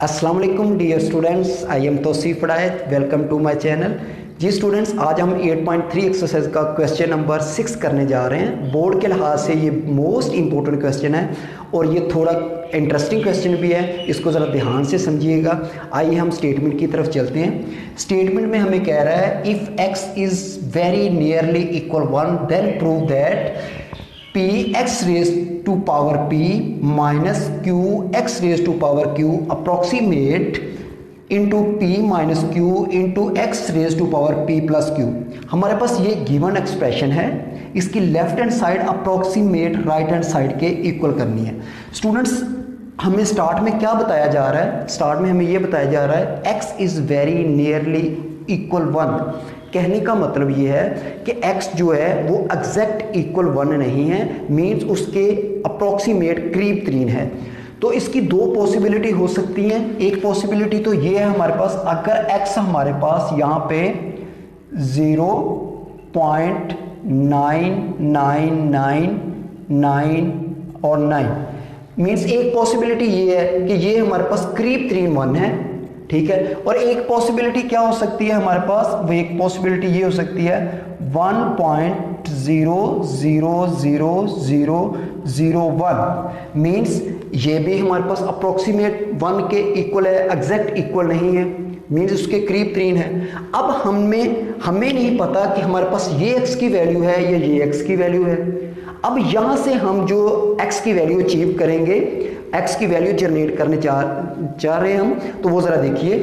अस्सलाम वालेकुम dear students, I am Tauseef Hidayat. Welcome to my channel. जी स्टूडेंट्स, आज हम 8.3 एक्सरसाइज का क्वेश्चन नंबर 6 करने जा रहे हैं। बोर्ड के लिहाज से ये मोस्ट इंपॉर्टेंट क्वेश्चन है और ये थोड़ा इंटरेस्टिंग क्वेश्चन भी है, इसको ज़रा ध्यान से समझिएगा। आइए हम स्टेटमेंट की तरफ चलते हैं। स्टेटमेंट में हमें कह रहा है if x is very nearly equal 1 then prove that p x raised to power p minus q x raised to power q approximate into p minus q into x raised to power p plus q। हमारे पास ये given expression है, इसकी left hand side approximate right hand side के equal करनी है। Students, हमें start में क्या बताया जा रहा है? स्टार्ट में हमें ये बताया जा रहा है x is very nearly equal 1। कहने का मतलब ये है कि x जो है वो एग्जैक्ट इक्वल 1 नहीं है, मीन्स उसके अप्रोक्सीमेट करीब तरीन है। तो इसकी दो पॉसिबिलिटी हो सकती हैं। एक पॉसिबिलिटी तो ये है हमारे पास, अगर x हमारे पास यहाँ पे 0.9999 और 9 मीन्स एक पॉसिबिलिटी ये है कि ये हमारे पास करीब तरीन 1 है, ठीक है। और एक पॉसिबिलिटी क्या हो सकती है हमारे पास? वो एक पॉसिबिलिटी ये हो सकती है 1.000001 मीन्स ये भी हमारे पास अप्रोक्सीमेट 1 के इक्वल है, एग्जैक्ट इक्वल नहीं है, मीन्स उसके करीब तरीन है। अब हमें नहीं पता कि हमारे पास ये x की वैल्यू है या ये x की वैल्यू है। अब यहाँ से हम जो x की वैल्यू अचीव करेंगे, x की वैल्यू जनरेट करने चाह रहे हैं हम, तो वो ज़रा देखिए।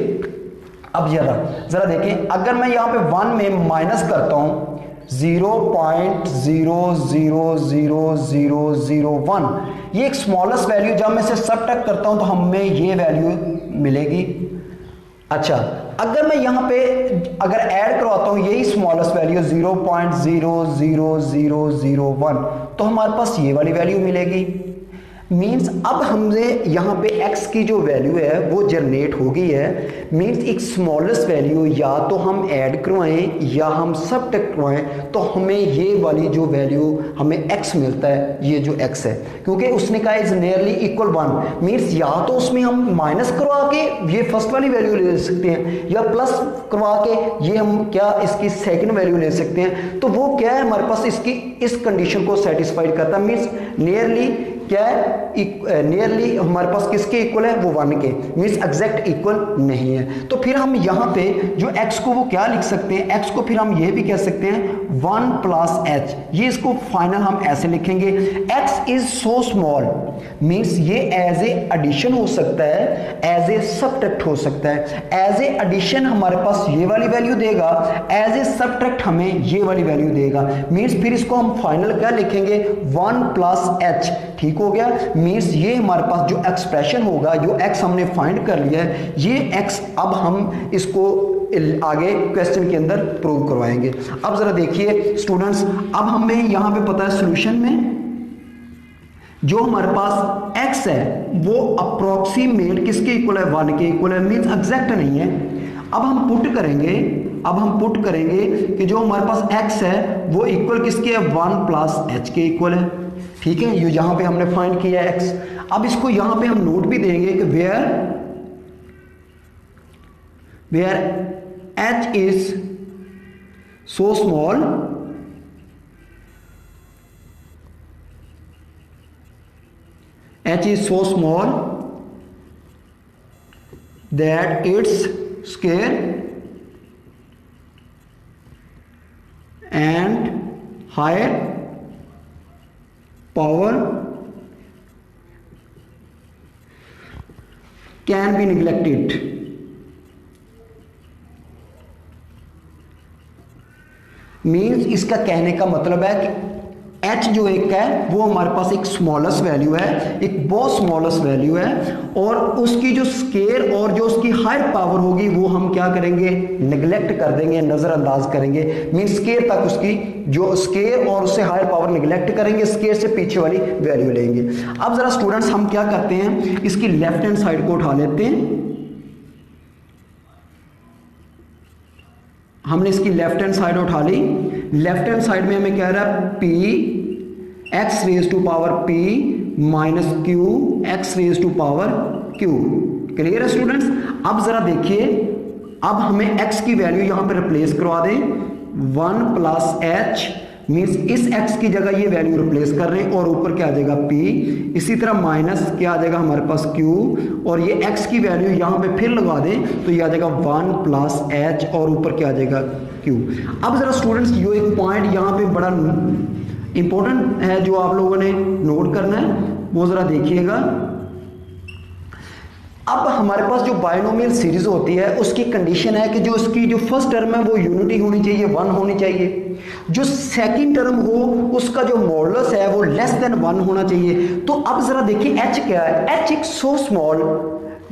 अब ज़रा देखें, अगर मैं यहाँ पे 1 में माइनस करता हूँ 0.000001, ये एक स्मॉलेस्ट वैल्यू, जब मैं इसे सबट्रैक्ट करता हूँ तो हमें ये वैल्यू मिलेगी। अच्छा, अगर मैं यहाँ पे अगर ऐड करवाता हूँ यही स्मॉलेस्ट वैल्यू 0.00001, तो हमारे पास ये वाली वैल्यू मिलेगी। मीन्स अब हमने यहाँ पे x की जो वैल्यू है वो जनरेट हो गई है। मीन्स एक स्मॉलेस्ट वैल्यू या तो हम ऐड करवाएं या हम सबट्रैक्ट करवाएं, तो हमें ये वाली जो वैल्यू हमें x मिलता है, ये जो x है, क्योंकि उसने कहा इज नियरली इक्वल 1 मीन्स या तो उसमें हम माइनस करवा के ये फर्स्ट वाली वैल्यू ले सकते हैं या प्लस करवा के ये हम क्या इसकी सेकंड वैल्यू ले सकते हैं। तो वो क्या है हमारे पास इसकी इस कंडीशन को सेटिस्फाइड करता है। मीन्स नियरली क्या है, नियरली हमारे पास किसके इक्वल है? वो 1 के, मीन्स एग्जैक्ट इक्वल नहीं है। तो फिर हम यहाँ पे जो x को वो क्या लिख सकते हैं? x को फिर हम ये भी कह सकते हैं 1 प्लस h। ये इसको फाइनल हम ऐसे लिखेंगे, x is so small, means ये एज ए एडिशन हो सकता है, एज ए सबट्रैक्ट हो सकता है। एज ए एडिशन हमारे पास ये वाली वैल्यू देगा, एज ए सबट्रैक्ट हमें ये वाली वैल्यू देगा। मीन्स फिर इसको हम फाइनल क्या लिखेंगे? 1 प्लस h। ठीक हो गया। मीन्स ये हमारे पास जो एक्सप्रेशन होगा, जो x हमने फाइंड कर लिया है, ये x अब हम इसको आगे क्वेश्चन के अंदर प्रूव करवाएंगे। अब जरा देखिए स्टूडेंट्स, अब हमें यहां पे पता है सॉल्यूशन में जो हमारे पास x है वो अप्रोक्सीमेट किसके इक्वल है? 1 के इक्वल है, मीन्स एग्जैक्ट नहीं है। अब हम पुट करेंगे कि जो हमारे पास x है वो इक्वल किसके है? 1 प्लस h के इक्वल है, ठीक है। ये यहां पे हमने फाइंड किया है x। अब इसको यहां पे हम नोट भी देंगे कि where h is so small that its square and higher power can be neglected। Means इसका कहने का मतलब है कि h जो एक है वो हमारे पास एक स्मॉलेस्ट वैल्यू है, एक बहुत स्मॉलेस्ट वैल्यू है, और उसकी जो स्केयर और जो उसकी हायर पावर होगी वो हम क्या करेंगे? निगलेक्ट कर देंगे, नज़रअंदाज करेंगे। मीन्स स्केयर तक उसकी जो स्केयर और उससे हायर पावर निगलेक्ट करेंगे, स्केयर से पीछे वाली वैल्यू लेंगे। अब जरा स्टूडेंट्स हम क्या करते हैं, इसकी लेफ्ट हैंड साइड को उठा लेते हैं। हमने इसकी लेफ्ट हैंड साइड उठा ली। लेफ्ट हैंड साइड में हमें कह रहा है p x raise to power p minus q x raise to power q। Clear है स्टूडेंट्स। अब जरा देखिए, अब हमें x की वैल्यू यहां पे रिप्लेस करवा दें, 1 प्लस एच मीन्स इस x की जगह ये वैल्यू रिप्लेस कर रहे हैं और ऊपर क्या आ जाएगा p, इसी तरह माइनस क्या आ जाएगा हमारे पास q और ये x की वैल्यू यहां पे फिर लगा दें तो ये आ जाएगा 1 प्लस एच और ऊपर क्या आ जाएगा q। अब जरा स्टूडेंट्स यो एक पॉइंट यहां पे बड़ा इंपॉर्टेंट है जो आप लोगों ने नोट करना है, वो जरा देखिएगा। अब हमारे पास जो बायनोमियल सीरीज होती है उसकी कंडीशन है कि जो उसकी जो फर्स्ट टर्म है वो यूनिटी होनी चाहिए, 1 होनी चाहिए। जो सेकंड टर्म हो उसका जो मॉडुलस है वो लेस देन 1 होना चाहिए। तो अब जरा देखिए h क्या है, h एक सो स्मॉल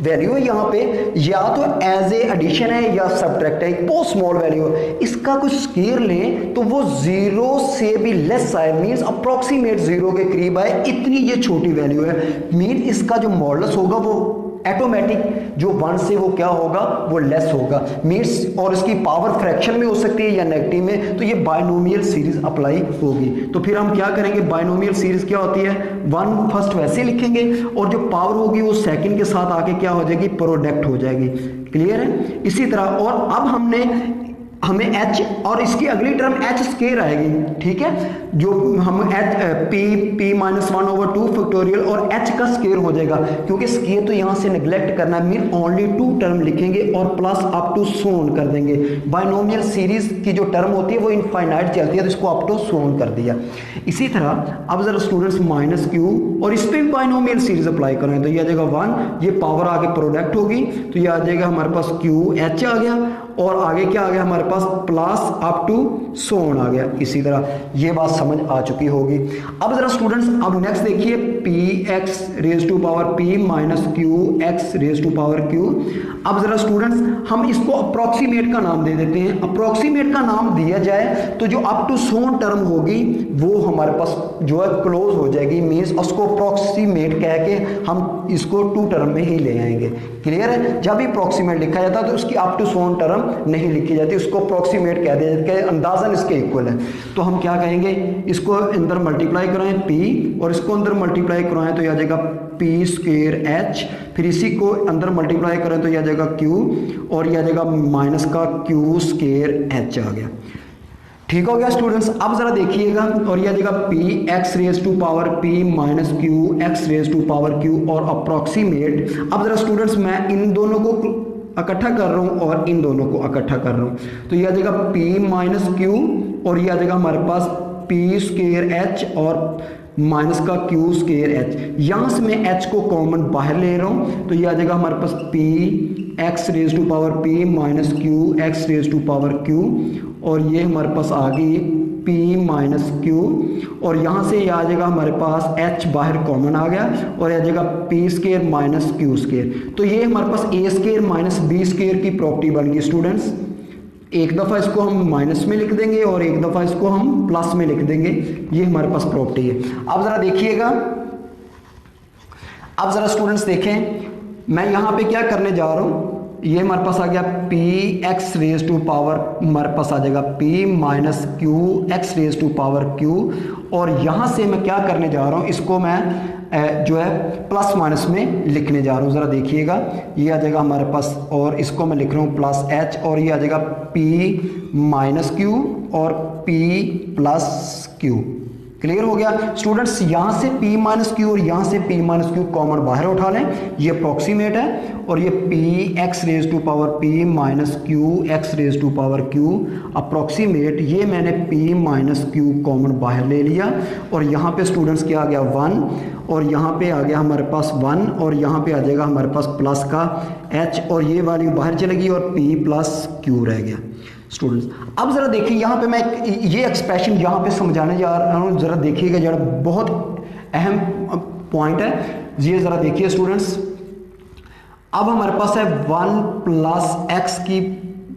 वैल्यू है यहाँ पे, या तो एज ए एडिशन है या सब्ट्रैक्ट है, एक बहुत स्मॉल वैल्यू है। इसका कुछ स्केयर लें तो वो 0 से भी लेस आए, मीन्स अप्रोक्सीमेट 0 के करीब आए, इतनी ये छोटी वैल्यू है। मीन इसका जो मॉडुलस होगा वो ऑटोमेटिक जो 1 से वो क्या होगा, वो लेस होगा मीन्स, और इसकी पावर फ्रैक्शन में हो सकती है या नेगेटिव में, तो ये बायनोमियल सीरीज अप्लाई होगी। तो फिर हम क्या करेंगे, बायनोमियल सीरीज क्या होती है, 1 फर्स्ट वैसे लिखेंगे और जो पावर होगी वो सेकंड के साथ आके क्या हो जाएगी, प्रोडक्ट हो जाएगी। क्लियर है। इसी तरह और अब हमें h और इसकी अगली टर्म h स्केयर आएगी, ठीक है, जो हम h p minus 1 over 2 factorial और h का स्केयर हो जाएगा, क्योंकि स्केयर तो यहां से नेग्लेक्ट करना है, मीन ओनली 2 टर्म लिखेंगे और प्लस अप टू सोन कर देंगे। बायनोमियल सीरीज की जो टर्म होती है वो इनफाइनाइट चलती है, तो इसको अप टू सोन कर दिया। इसी तरह अब जरा स्टूडेंट्स माइनस क्यू और इस पर भी बायनोमियल सीरीज अप्लाई करें तो ये आ जाएगा 1, ये पावर आगे प्रोडक्ट होगी तो ये आ जाएगा हमारे पास क्यू h आ गया और आगे क्या आ गया हमारे पास प्लस अप टू सोन आ गया। इसी तरह ये बात समझ आ चुकी होगी। अब जरा स्टूडेंट्स अब नेक्स्ट देखिए, P X raise to power P minus Q X raise to power Q. अब जरा स्टूडेंट्स हम इसको अप्रोक्सीमेट का नाम दे देते हैं। अप्रोक्सीमेट का नाम दिया जाए तो जो अप टू सोन टर्म होगी वो हमारे पास जो है क्लोज हो जाएगी, मीन्स उसको अप्रोक्सीमेट कह के हम इसको 2 टर्म में ही ले आएंगे। क्लियर है। जब भी अप्रोक्सीमेट लिखा जाता है तो उसकी अप टू सोन टर्म नहीं लिखी जाती, उसको अप्रोक्सीमेट कह दिया जाता है, अंदाजन इसके इक्वल है। तो हम क्या कहेंगे, इसको अंदर मल्टीप्लाई कराएं p और इसको अंदर मल्टीप्लाई कराएं तो यह आ जाएगा p स्क्वायर h, फिर इसी को अंदर मल्टीप्लाई करें तो यह आ जाएगा q और यह आ जाएगा माइनस का q स्क्वायर h आ गया। ठीक हो गया स्टूडेंट्स। अब जरा देखिएगा और यह आ जाएगा p x raise to power p minus q x raise to power q और अप्रोक्सीमेट। अब जरा स्टूडेंट्स मैं इन दोनों को इकट्ठा कर रहा हूं और इन दोनों को इकट्ठा कर रहा हूं तो ये आ जाएगा p माइनस क्यू और ये आ जाएगा हमारे पास p स्क्वायर h और माइनस का q स्क्वायर h। यहां से मैं h को कॉमन बाहर ले रहा हूं तो ये आ जाएगा हमारे पास p x raise to power p minus q x raise to power q और ये हमारे पास आ गई p माइनस क्यू और यहाँ से ये आ जाएगा हमारे पास h बाहर कॉमन आ गया और आ जाएगा p square minus Q square. तो ये हमारे पास a square minus b square की प्रॉपर्टी बन गई स्टूडेंट्स। एक दफ़ा इसको हम माइनस में लिख देंगे और एक दफ़ा इसको हम प्लस में लिख देंगे, ये हमारे पास प्रॉपर्टी है। अब ज़रा देखिएगा, अब ज़रा स्टूडेंट्स देखें मैं यहाँ पे क्या करने जा रहा हूँ, ये हमारे पास आ गया p x raise to power हमारे पास आ जाएगा p minus q x raise to power q और यहाँ से मैं क्या करने जा रहा हूँ, इसको मैं जो है प्लस माइनस में लिखने जा रहा हूँ। ज़रा देखिएगा ये आ जाएगा हमारे पास और इसको मैं लिख रहा हूँ प्लस h और ये आ जाएगा p माइनस q और p प्लस q। क्लियर हो गया स्टूडेंट्स। यहाँ से p माइनस क्यू और यहाँ से p माइनस क्यू कॉमन बाहर उठा लें, ये अप्रोक्सीमेट है और ये p x raise to power p minus Q x raise to power q approximate, ये मैंने p माइनस क्यू कॉमन बाहर ले लिया और यहाँ पे स्टूडेंट्स क्या आ गया 1 और यहाँ पे आ गया हमारे पास 1 और यहाँ पे आ जाएगा हमारे पास प्लस का h और ये वैल्यू बाहर चलेगी और p प्लस q रह गया स्टूडेंट्स। अब जरा देखिए यहाँ पे मैं ये एक्सप्रेशन यहाँ पे समझाने जा रहा हूँ, जरा देखिएगा, जरा बहुत अहम पॉइंट है, ये जरा देखिए स्टूडेंट्स। अब हमारे पास है 1 प्लस एक्स की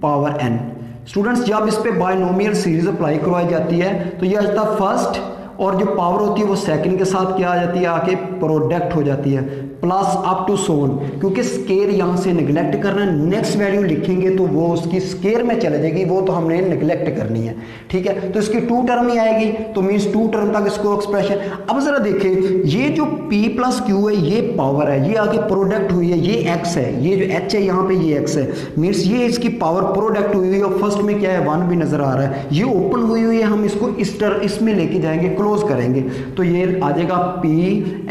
पावर n। स्टूडेंट्स जब इस पे बायनोमियल सीरीज अप्लाई करवाई जाती है तो ये आ जाता फर्स्ट और जो पावर होती है वो सेकंड के साथ क्या आ जाती है, आके प्रोडक्ट हो जाती है। प्लस अप टू सोन, क्योंकि स्केयर यहाँ से निगलेक्ट करना है, नेक्स्ट वैल्यू लिखेंगे तो वो उसकी स्केयर में चले जाएगी, वो तो हमने निगलेक्ट करनी है, ठीक है। तो इसकी 2 टर्म ही आएगी, तो मीन्स 2 टर्म तक इसको एक्सप्रेशन। अब जरा देखें, ये जो p प्लस क्यू है ये पावर है, ये आगे प्रोडक्ट हुई है, ये x है, ये जो h है यहाँ पे ये x है, मीन्स ये इसकी पावर प्रोडक्ट हुई है, और फर्स्ट में क्या है 1 भी नजर आ रहा है, ये ओपन हुई हुई है, हम इसको इसमें लेके जाएंगे, क्लोज करेंगे, तो ये आ जाएगा p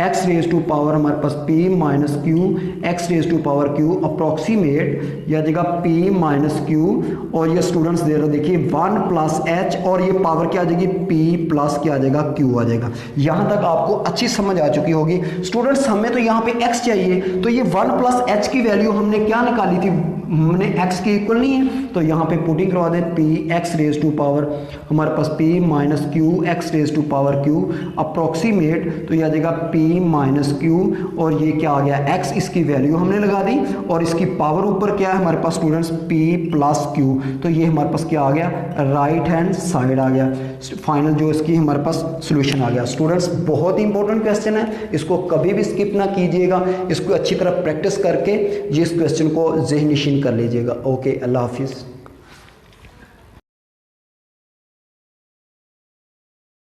x raise to power हमारे पास p minus Q x raise to power q approximate, यह आ जाएगा p माइनस क्यू, और ये स्टूडेंट्स दे रहे देखिए 1 प्लस h, और ये पावर क्या आ जाएगी p प्लस क्या आ जाएगा q आ जाएगा। यहां तक आपको अच्छी समझ आ चुकी होगी स्टूडेंट्स। हमें तो यहाँ पे x चाहिए, तो ये 1 प्लस h की वैल्यू हमने क्या निकाली थी, हमने x के इक्वल नहीं है, तो यहाँ पे पुटिंग करवा दें p x raise to power हमारे पास p minus Q x raise to power q approximate, तो यह आ जाएगा p माइनस क्यू, और ये क्या आ गया x, इसकी वैल्यू हमने लगा दी, और इसकी पावर ऊपर क्या है हमारे पास स्टूडेंट्स p प्लस क्यू, तो ये हमारे पास क्या आ गया, राइट हैंड साइड आ गया, फाइनल जो इसकी हमारे पास सोल्यूशन आ गया। स्टूडेंट्स बहुत ही इंपॉर्टेंट क्वेश्चन है, इसको कभी भी स्किप ना कीजिएगा, इसको अच्छी तरह प्रैक्टिस करके ये इस क्वेश्चन को ज़हन नशीन कर लीजिएगा। ओके, अल्लाह हाफिज़।